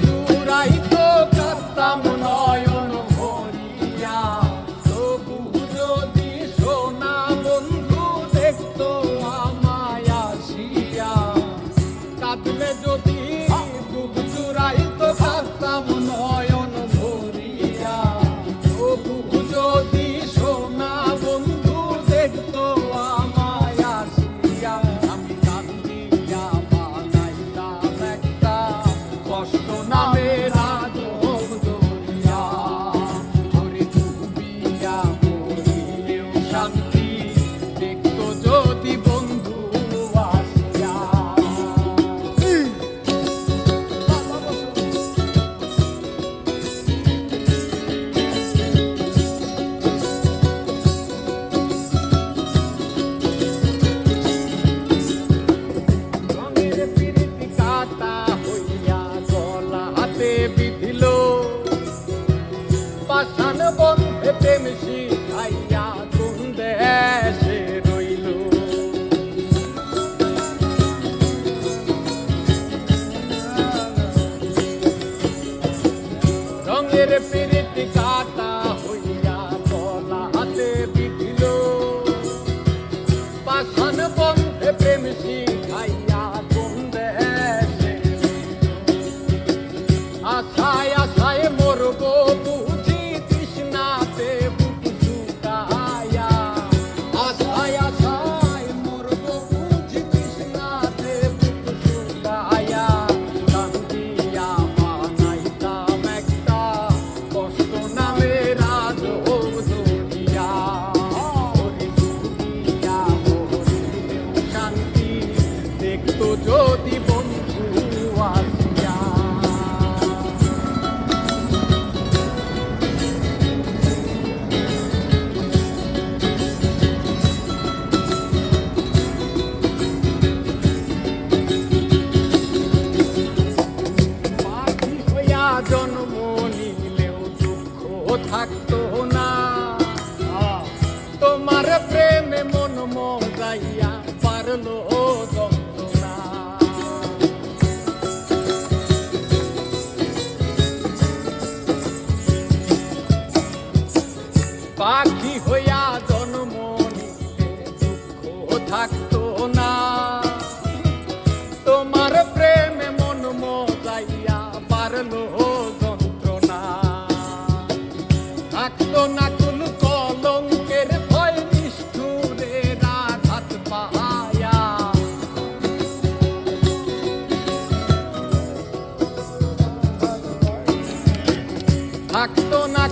জুড়াইতো কাঁদতাম নয়ন ভরিয়া, তবু যদি সোনা বন্ধু দেখতো আমায় আসিয়া, কাঁদলে যদি বুক জুড়াইতো কাঁদতাম নয়ন ভরিয়া, তবু যদি সোনা বন্ধু দেখতো আমায় আসিয়া, আমি কান্দিয়া বানাইতাম একটা কষ্ট নামের আজব দরিয়া, ওরে ডুবিয়া মরিলেও শান্তি দেখতো যদি বন্ধু আসিয়া। রঙের পিরিতি কাটা হইয়া গলা হাতে বিধিল, পাষাণ বন্ধে প্রেম শিখাইয়া কোন দেশে রইল। রঙের পিরিতি কাটা হইয়া গলা হাতে বিধিল, পাষাণ বন্ধে প্রেম শিখাইয়া কোন দেশে রইল। আশায় আশায় মরব বুঝি তৃষ্ণাতে বুক শুকায়া, আশায় আশায় মরব বুঝি তৃষ্ণাতে বুক শুকায়া, কান্দিয়া বানাইতাম একটা কষ্ট নামের আজব দরিয়া, ওরে ডুবিয়া মরিলেও শান্তি দেখতো যদি বন্ধু আসিয়া। পাখি হইয়া জন্ম নিলেও দুঃখ থাকতো না, তোমার প্রেমে মন মজাইয়া পারলো যন্ত্রণা। পাখি হইয়া জন্ম নিলে দুঃখ থাকতো না, তোমার প্রেমে মন মজাইয়া পারলো যন্ত্রণা। থাকতো না কোন কলঙ্কের ভয় নিষ্ঠুরের আঘাত পায়া, থাকতো না